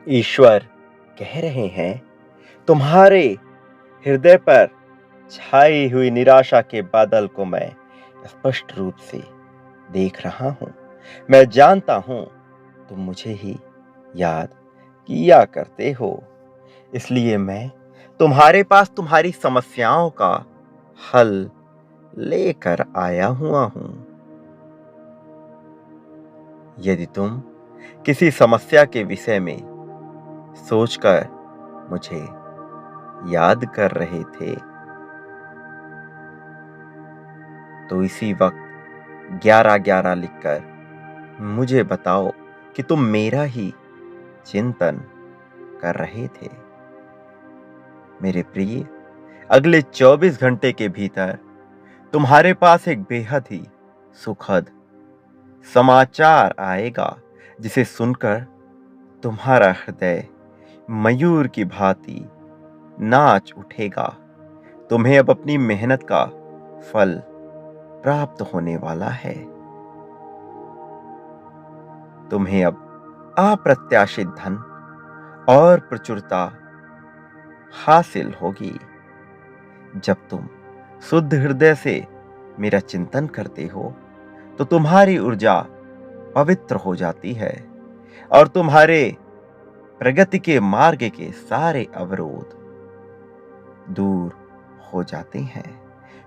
ईश्वर कह रहे हैं, तुम्हारे हृदय पर छाई हुई निराशा के बादल को मैं स्पष्ट रूप से देख रहा हूं। मैं जानता हूं तुम मुझे ही याद किया करते हो, इसलिए मैं तुम्हारे पास तुम्हारी समस्याओं का हल लेकर आया हुआ हूं। यदि तुम किसी समस्या के विषय में सोचकर मुझे याद कर रहे थे, तो इसी वक्त 11-11 लिखकर मुझे बताओ कि तुम मेरा ही चिंतन कर रहे थे। मेरे प्रिय, अगले 24 घंटे के भीतर तुम्हारे पास एक बेहद ही सुखद समाचार आएगा, जिसे सुनकर तुम्हारा हृदय मयूर की भांति नाच उठेगा। तुम्हें अब अपनी मेहनत का फल प्राप्त होने वाला है। तुम्हें अब अप्रत्याशित धन और प्रचुरता हासिल होगी। जब तुम शुद्ध हृदय से मेरा चिंतन करते हो, तो तुम्हारी ऊर्जा पवित्र हो जाती है और तुम्हारे प्रगति के मार्ग के सारे अवरोध दूर हो जाते हैं।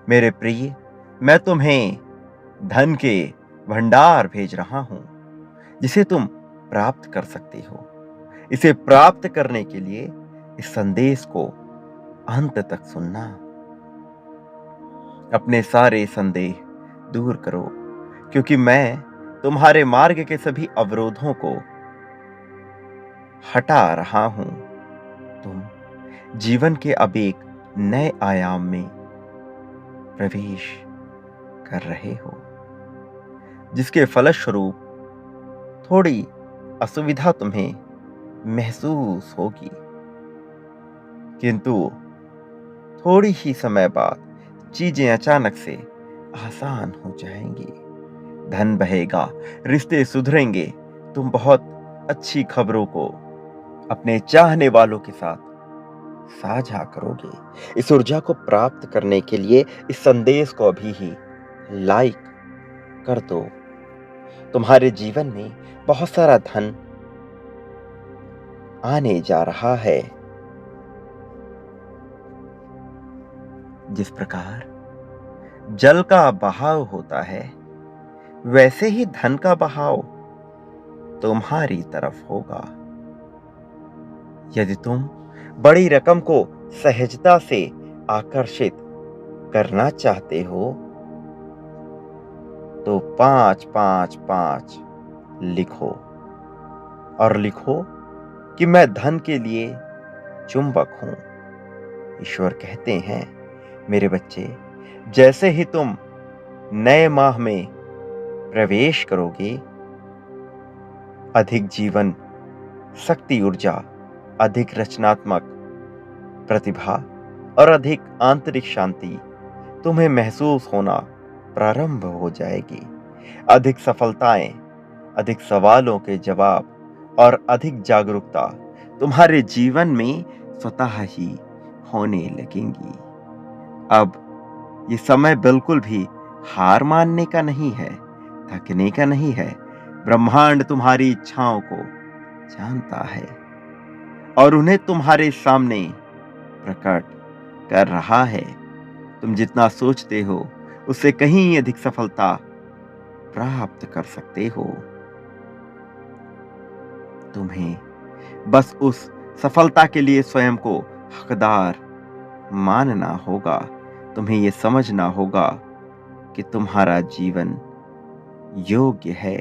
मेरे प्रिय, मैं तुम्हें धन के भंडार भेज रहा हूं, जिसे तुम प्राप्त कर सकते हो। इसे प्राप्त करने के लिए इस संदेश को अंत तक सुनना। अपने सारे संदेह दूर करो, क्योंकि मैं तुम्हारे मार्ग के सभी अवरोधों को हटा रहा हूं। तुम जीवन के अब एक नए आयाम में प्रवेश कर रहे हो, जिसके फलस्वरूप थोड़ी असुविधा तुम्हें महसूस होगी, किंतु थोड़ी ही समय बाद चीजें अचानक से आसान हो जाएंगी। धन बहेगा, रिश्ते सुधरेंगे। तुम बहुत अच्छी खबरों को अपने चाहने वालों के साथ साझा करोगे। इस ऊर्जा को प्राप्त करने के लिए इस संदेश को अभी ही लाइक कर दो। तुम्हारे जीवन में बहुत सारा धन आने जा रहा है। जिस प्रकार जल का बहाव होता है, वैसे ही धन का बहाव तुम्हारी तरफ होगा। यदि तुम बड़ी रकम को सहजता से आकर्षित करना चाहते हो, तो 5-5-5 लिखो और लिखो कि मैं धन के लिए चुंबक हूं। ईश्वर कहते हैं, मेरे बच्चे, जैसे ही तुम नए माह में प्रवेश करोगे, अधिक जीवन शक्ति ऊर्जा, अधिक रचनात्मक प्रतिभा और अधिक आंतरिक शांति तुम्हें महसूस होना प्रारंभ हो जाएगी। अधिक सफलताएं, अधिक सवालों के जवाब और अधिक जागरूकता तुम्हारे जीवन में स्वतः ही होने लगेंगी। अब ये समय बिल्कुल भी हार मानने का नहीं है, थकने का नहीं है। ब्रह्मांड तुम्हारी इच्छाओं को जानता है और उन्हें तुम्हारे सामने प्रकट कर रहा है। तुम जितना सोचते हो, उससे कहीं अधिक सफलता प्राप्त कर सकते हो। तुम्हें बस उस सफलता के लिए स्वयं को हकदार मानना होगा। तुम्हें यह समझना होगा कि तुम्हारा जीवन योग्य है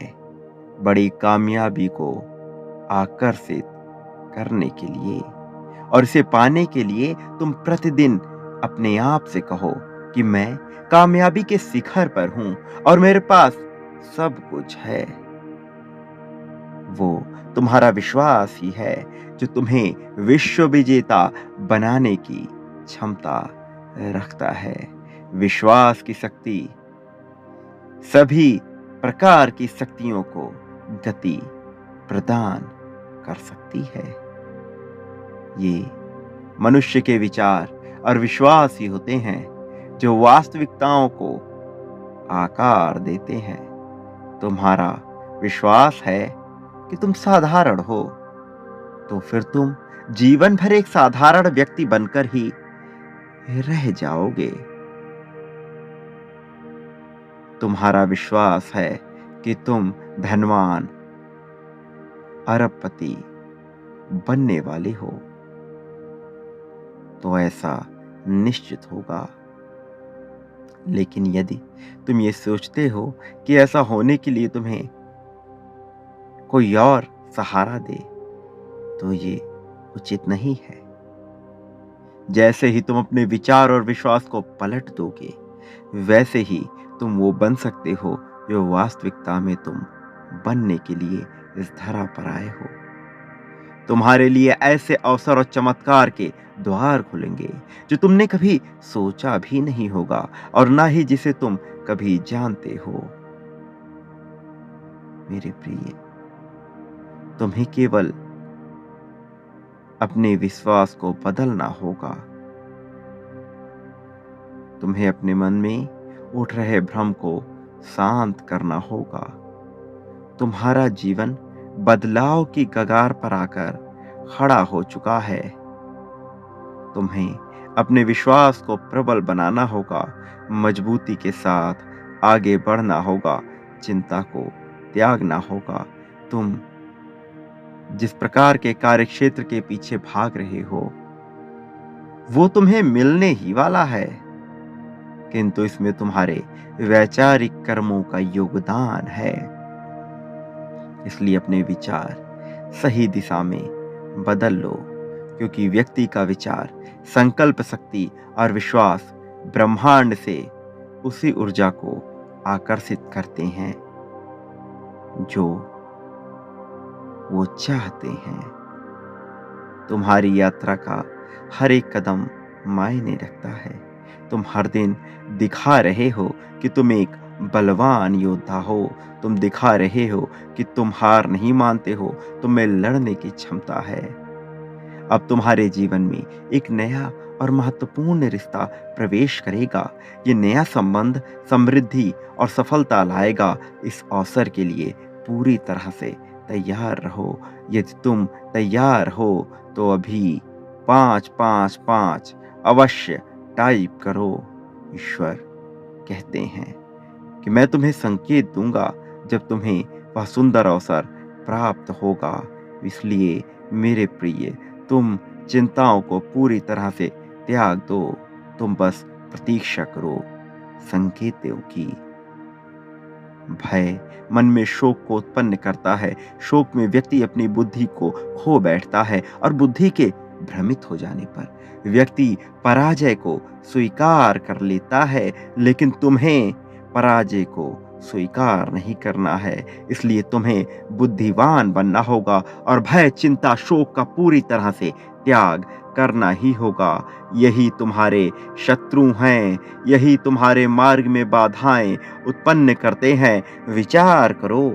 बड़ी कामयाबी को आकर्षित करने के लिए। और इसे पाने के लिए तुम प्रतिदिन अपने आप से कहो कि मैं कामयाबी के शिखर पर हूं और मेरे पास सब कुछ है। वो तुम्हारा विश्वास ही है जो तुम्हें विश्व विजेता बनाने की क्षमता रखता है। विश्वास की शक्ति सभी प्रकार की शक्तियों को गति प्रदान कर सकती है। ये मनुष्य के विचार और विश्वास ही होते हैं जो वास्तविकताओं को आकार देते हैं। तुम्हारा विश्वास है कि तुम साधारण हो, तो फिर तुम जीवन भर एक साधारण व्यक्ति बनकर ही रह जाओगे। तुम्हारा विश्वास है कि तुम धनवान, अरबपति बनने वाले हो, तो ऐसा निश्चित होगा। लेकिन यदि तुम ये सोचते हो कि ऐसा होने के लिए तुम्हें कोई और सहारा दे, तो ये उचित नहीं है। जैसे ही तुम अपने विचार और विश्वास को पलट दोगे, वैसे ही तुम वो बन सकते हो जो वास्तविकता में तुम बनने के लिए इस धरा पर आए हो। तुम्हारे लिए ऐसे अवसर और चमत्कार के द्वार खुलेंगे जो तुमने कभी सोचा भी नहीं होगा और ना ही जिसे तुम कभी जानते हो। मेरे प्रिय, तुम्हें केवल अपने विश्वास को बदलना होगा। तुम्हें अपने मन में उठ रहे भ्रम को शांत करना होगा। तुम्हारा जीवन बदलाव की कगार पर आकर खड़ा हो चुका है। तुम्हें अपने विश्वास को प्रबल बनाना होगा, मजबूती के साथ आगे बढ़ना होगा, चिंता को त्यागना होगा। तुम जिस प्रकार के कार्यक्षेत्र के पीछे भाग रहे हो, वो तुम्हें मिलने ही वाला है, किंतु इसमें तुम्हारे वैचारिक कर्मों का योगदान है। इसलिए अपने विचार सही दिशा में बदल लो, क्योंकि व्यक्ति का विचार, संकल्प शक्ति और विश्वास ब्रह्मांड से उसी ऊर्जा को आकर्षित करते हैं जो वो चाहते हैं। तुम्हारी यात्रा का हर एक कदम मायने रखता है। तुम हर दिन दिखा रहे हो कि तुम एक बलवान योद्धा हो। तुम दिखा रहे हो कि तुम हार नहीं मानते हो, तुम्हें लड़ने की क्षमता है। अब तुम्हारे जीवन में एक नया और महत्वपूर्ण रिश्ता प्रवेश करेगा। ये नया संबंध समृद्धि और सफलता लाएगा। इस अवसर के लिए पूरी तरह से तैयार रहो। यदि तुम तैयार हो तो अभी 555 अवश्य टाइप करो। ईश्वर कहते हैं कि मैं तुम्हें संकेत दूंगा जब तुम्हें वह सुंदर अवसर प्राप्त होगा। इसलिए मेरे प्रिय, तुम चिंताओं को पूरी तरह से त्याग दो। तुम बस प्रतीक्षा करो संकेतों की। भय मन में शोक को उत्पन्न करता है। शोक में व्यक्ति अपनी बुद्धि को खो बैठता है और बुद्धि के भ्रमित हो जाने पर व्यक्ति पराजय को स्वीकार कर लेता है। लेकिन तुम्हें पराजय को स्वीकार नहीं करना है। इसलिए तुम्हें बुद्धिमान बनना होगा और भय, चिंता, शोक का पूरी तरह से त्याग करना ही होगा। यही तुम्हारे शत्रु हैं, यही तुम्हारे मार्ग में बाधाएं उत्पन्न करते हैं। विचार करो,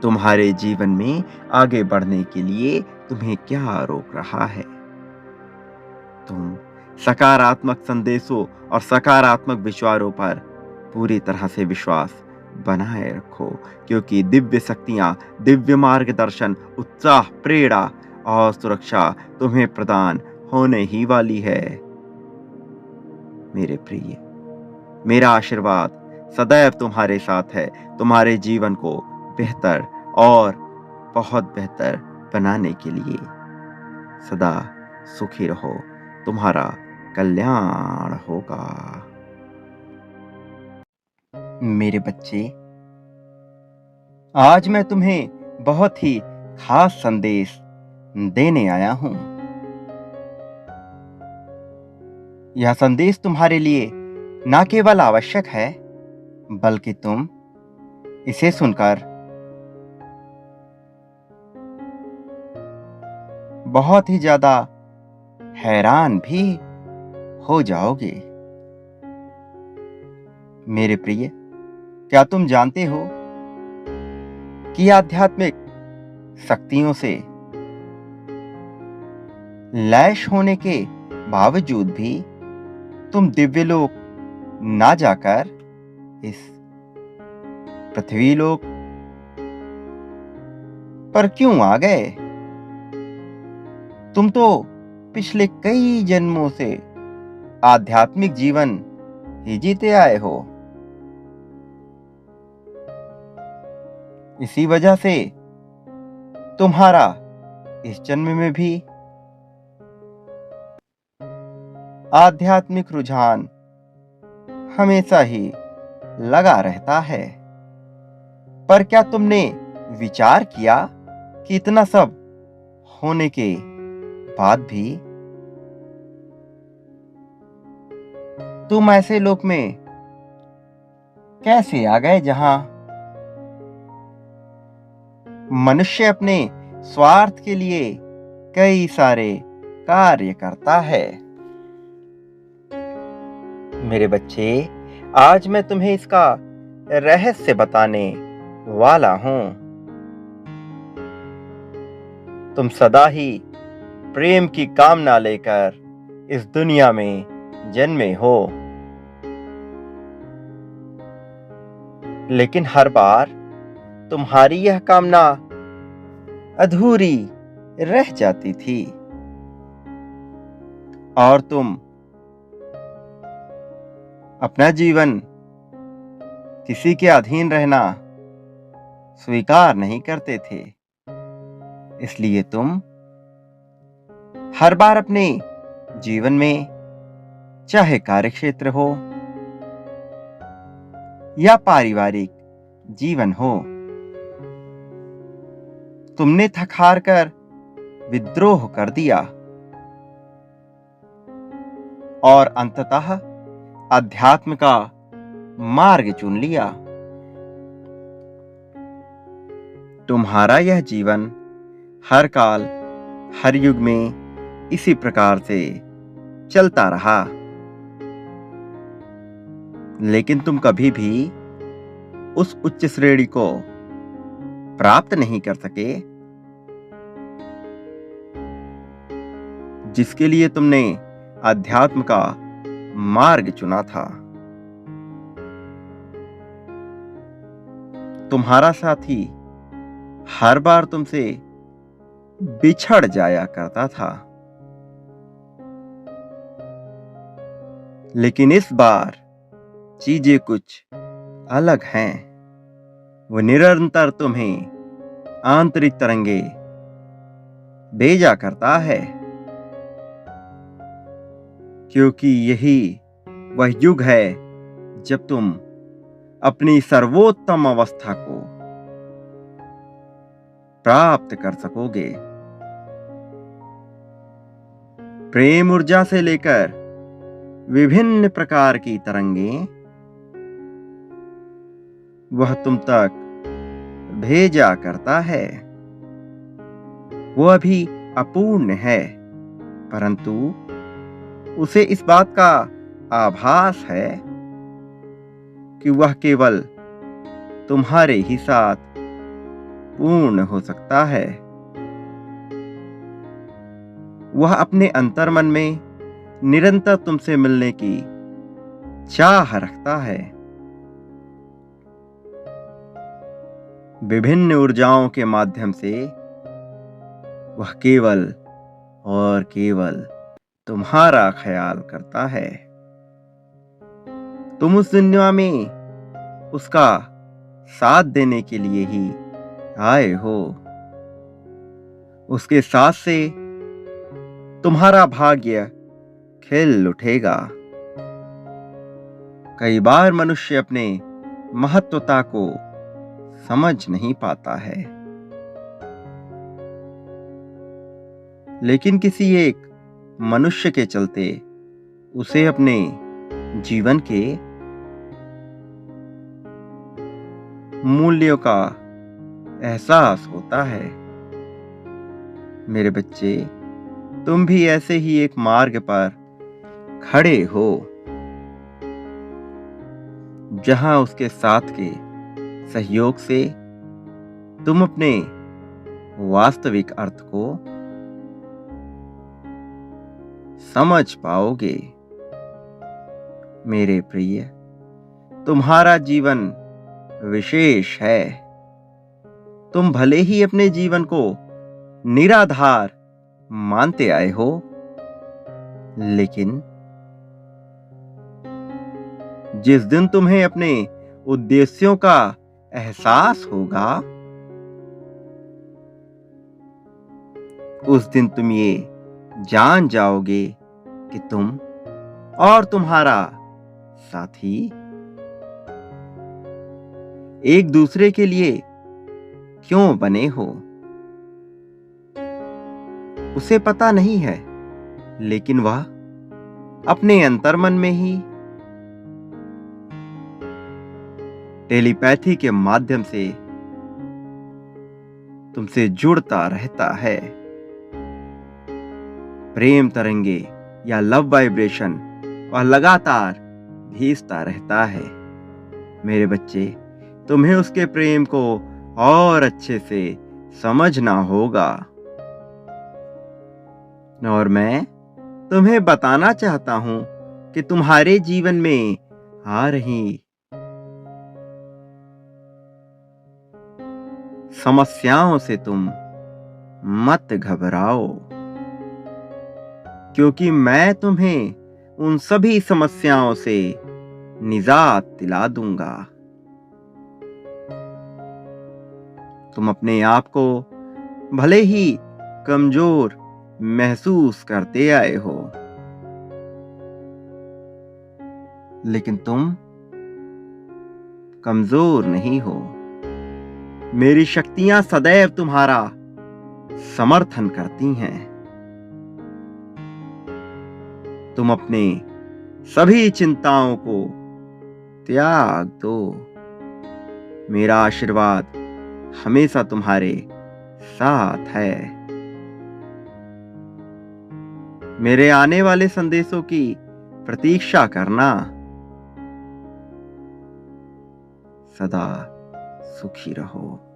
तुम्हारे जीवन में आगे बढ़ने के लिए तुम्हें क्या रोक रहा है? तुम सकारात्मक संदेशों और सकारात्मक विचारों पर पूरी तरह से विश्वास बनाए रखो, क्योंकि दिव्य शक्तियां, दिव्य मार्गदर्शन, उत्साह, प्रेरणा और सुरक्षा तुम्हें प्रदान होने ही वाली है। मेरे प्रिय, मेरा आशीर्वाद सदैव तुम्हारे साथ है। तुम्हारे जीवन को बेहतर और बहुत बेहतर बनाने के लिए सदा सुखी रहो। तुम्हारा कल्याण होगा। मेरे बच्चे, आज मैं तुम्हें बहुत ही खास संदेश देने आया हूं। यह संदेश तुम्हारे लिए न केवल आवश्यक है, बल्कि तुम इसे सुनकर बहुत ही ज्यादा हैरान भी हो जाओगे। मेरे प्रिय, क्या तुम जानते हो कि आध्यात्मिक शक्तियों से लैस होने के बावजूद भी तुम दिव्यलोक ना जाकर इस पृथ्वी लोक पर क्यों आ गए? तुम तो पिछले कई जन्मों से आध्यात्मिक जीवन ही जीते आए हो। इसी वजह से तुम्हारा इस जन्म में भी आध्यात्मिक रुझान हमेशा ही लगा रहता है। पर क्या तुमने विचार किया कि इतना सब होने के बाद भी तुम ऐसे लोक में कैसे आ गए जहां मनुष्य अपने स्वार्थ के लिए कई सारे कार्य करता है? मेरे बच्चे, आज मैं तुम्हें इसका रहस्य बताने वाला हूं। तुम सदा ही प्रेम की कामना लेकर इस दुनिया में जन्मे हो, लेकिन हर बार तुम्हारी यह कामना अधूरी रह जाती थी और तुम अपना जीवन किसी के अधीन रहना स्वीकार नहीं करते थे। इसलिए तुम हर बार अपने जीवन में, चाहे कार्यक्षेत्र हो या पारिवारिक जीवन हो, तुमने थक हार कर विद्रोह कर दिया और अंततः अध्यात्म का मार्ग चुन लिया। तुम्हारा यह जीवन हर काल, हर युग में इसी प्रकार से चलता रहा, लेकिन तुम कभी भी उस उच्च श्रेणी को प्राप्त नहीं कर सके जिसके लिए तुमने अध्यात्म का मार्ग चुना था। तुम्हारा साथी हर बार तुमसे बिछड़ जाया करता था, लेकिन इस बार चीजें कुछ अलग हैं। वो निरंतर तुम्हें आंतरिक तरंगे भेजा करता है, क्योंकि यही वह युग है जब तुम अपनी सर्वोत्तम अवस्था को प्राप्त कर सकोगे। प्रेम ऊर्जा से लेकर विभिन्न प्रकार की तरंगें वह तुम तक भेजा करता है। वो अभी अपूर्ण है, परंतु उसे इस बात का आभास है कि वह केवल तुम्हारे ही साथ पूर्ण हो सकता है। वह अपने अंतर्मन में निरंतर तुमसे मिलने की चाह रखता है। विभिन्न ऊर्जाओं के माध्यम से वह केवल और केवल तुम्हारा ख्याल करता है। तुम उस दुनिया में उसका साथ देने के लिए ही आए हो। उसके साथ से तुम्हारा भाग्य खिल उठेगा। कई बार मनुष्य अपने महत्वता को समझ नहीं पाता है, लेकिन किसी एक मनुष्य के चलते उसे अपने जीवन के मूल्यों का एहसास होता है। मेरे बच्चे, तुम भी ऐसे ही एक मार्ग पर खड़े हो जहां उसके साथ के सहयोग से तुम अपने वास्तविक अर्थ को समझ पाओगे। मेरे प्रिय, तुम्हारा जीवन विशेष है। तुम भले ही अपने जीवन को निराधार मानते आए हो, लेकिन जिस दिन तुम्हें अपने उद्देश्यों का एहसास होगा, उस दिन तुम ये जान जाओगे कि तुम और तुम्हारा साथी एक दूसरे के लिए क्यों बने हो। उसे पता नहीं है, लेकिन वह अपने अंतर्मन में ही टेलीपैथी के माध्यम से तुमसे जुड़ता रहता है। प्रेम तरंगे या लव वाइब्रेशन वह लगातार भेजता रहता है। मेरे बच्चे, तुम्हें उसके प्रेम को और अच्छे से समझना होगा। और मैं तुम्हें बताना चाहता हूं कि तुम्हारे जीवन में आ रही समस्याओं से तुम मत घबराओ, क्योंकि मैं तुम्हें उन सभी समस्याओं से निजात दिला दूंगा। तुम अपने आप को भले ही कमजोर महसूस करते आए हो, लेकिन तुम कमजोर नहीं हो। मेरी शक्तियां सदैव तुम्हारा समर्थन करती हैं। तुम अपने सभी चिंताओं को त्याग दो। मेरा आशीर्वाद हमेशा तुम्हारे साथ है। मेरे आने वाले संदेशों की प्रतीक्षा करना। सदा सुखी रहो।